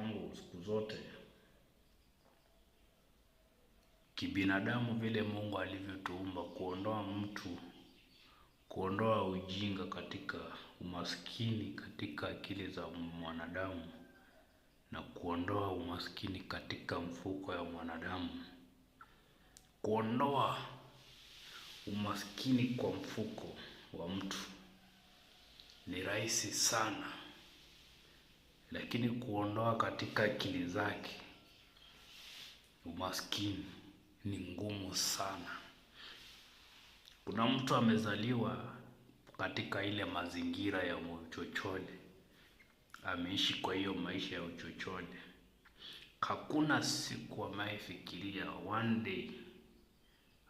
wangu, siku zote kibinadamu, vile Mungu alivyotuumba, kuondoa ujinga katika umaskini katika akili za mwanadamu, na kuondoa umaskini katika mfuko ya mwanadamu, kuondoa umaskini kwa mfuko wa mtu ni rahisi sana, lakini kuondoa katika akili zake umaskini ni ngumu sana. Kuna mtu amezaliwa katika ile mazingira ya uchochole, ameishi kwa hiyo maisha ya uchochole. Hakuna siku amefikiria one day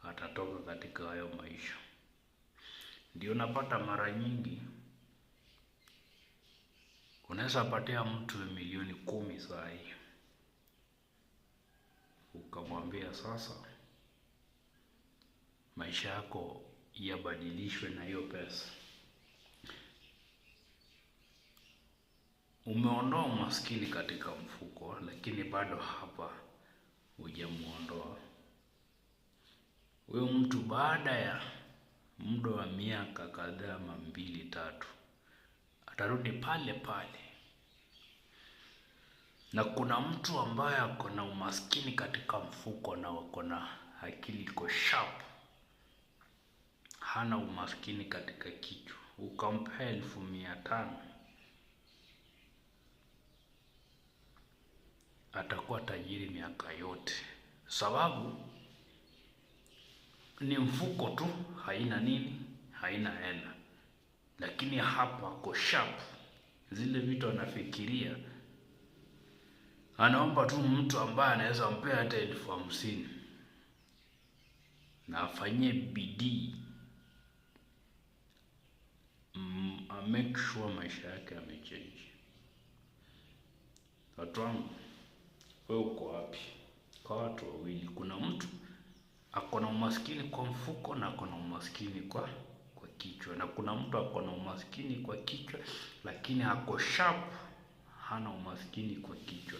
atatoka katika hayo maisha. Ndio napata mara nyingi unaweza patia mtu milioni 10 saa hii, ukamwambia sasa maisha yako yabadilishwe na hiyo pesa. Umeondoa umaskini katika mfuko, lakini bado hapa hujamuondoa huyo mtu. Baada ya muda wa miaka kadhaa, 2-3, atarudi pale pale. Na kuna mtu ambaye ako na umaskini katika mfuko na wako na akili iko sharp, hana umaskini katika kichwa. Ukampa 1500, atakuwa tajiri miaka yote, sababu ni mfuko tu, haina nini, haina hela. Lakini hapa ako sharp, zile vitu anafikiria. Anaomba tu mtu ambaye anaweza mpea hata 50,000 na afanyie bidii, make sure maisha yake yamechange. Watu wangu, wewe uko wapi? Kwa watu wawili, kuna mtu ako na umaskini kwa mfuko na ako na umaskini kwa kichwa, na kuna mtu ako na umaskini kwa kichwa lakini ako sharp, hana umaskini kwa kichwa.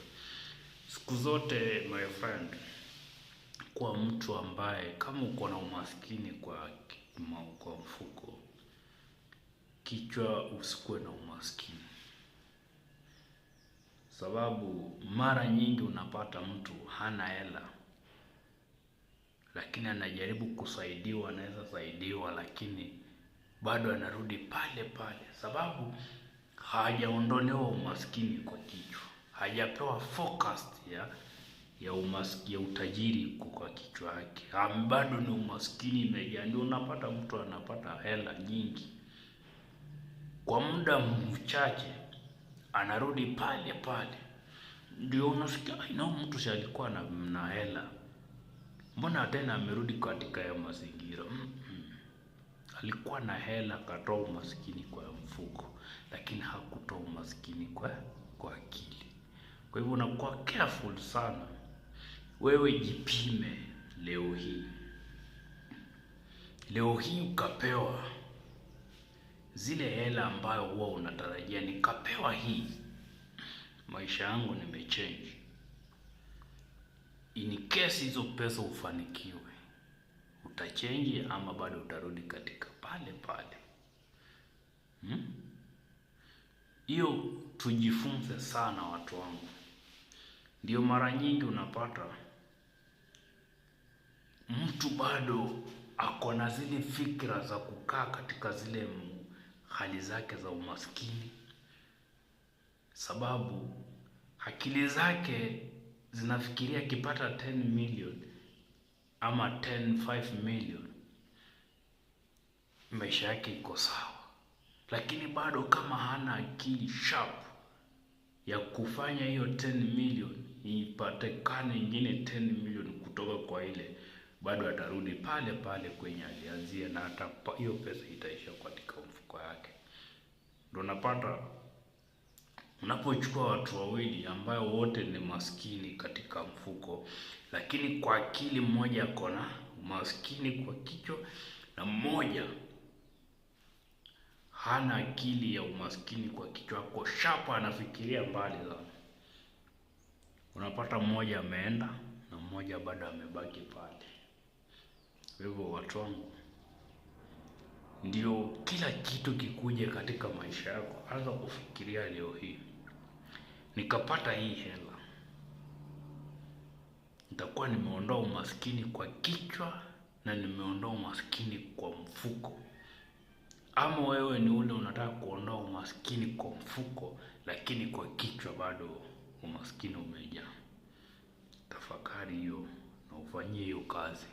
Siku zote my friend, kwa mtu ambaye kama uko na umaskini kwa mfuko, kichwa usikuwe na umaskini. Sababu mara nyingi unapata mtu hana hela, lakini anajaribu kusaidiwa, anaweza saidiwa, lakini bado anarudi pale pale, sababu hajaondolewa umaskini kwa kichwa, hajapewa focus ya utajiri kwa kichwa yake, bado ni umaskini imejaa. Ndio unapata mtu anapata hela nyingi kwa muda mchache, anarudi pale pale. Ndio unasikia mtu si alikuwa na hela, mbona tena amerudi katika ya mazingira? Alikuwa na hela, akatoa umaskini kwa mfuko, lakini hakutoa umaskini kwa akili. Kwa hivyo unakuwa careful sana. Wewe jipime leo hii ukapewa zile hela ambayo huwa unatarajia, nikapewa hii, maisha yangu nimechange. In case hizo pesa ufanikiwe, utachange ama bado utarudi katika pale pale? Hiyo tujifunze sana watu wangu. Ndio mara nyingi unapata mtu bado ako na zile fikra za kukaa katika zile hali zake za umaskini, sababu akili zake zinafikiria akipata 10 million ama 5 million maisha yake iko sawa. Lakini bado kama hana akili sharp ya kufanya hiyo 10 million ipatikane ingine 10 million kutoka kwa ile, bado atarudi pale pale kwenye alianzia, na hata hiyo pesa itaisha katika mfuko yake. Ndio napata unapochukua watu wawili ambao wote ni maskini katika mfuko, lakini kwa akili mmoja ako na umaskini kwa kichwa na mmoja hana akili ya umaskini kwa kichwa, kwa sharp, anafikiria mbali sana. unapata mmoja ameenda na mmoja bado amebaki pale. Kwa hivyo watu wangu, ndio kila kitu kikuje katika maisha yako, anza kufikiria leo hii, nikapata hii hela, nitakuwa nimeondoa umaskini kwa kichwa na nimeondoa umaskini kwa mfuko. Ama wewe ni ule unataka kuondoa umaskini kwa mfuko, lakini kwa kichwa bado umaskini umejaa. Tafakari hiyo na ufanyie hiyo kazi.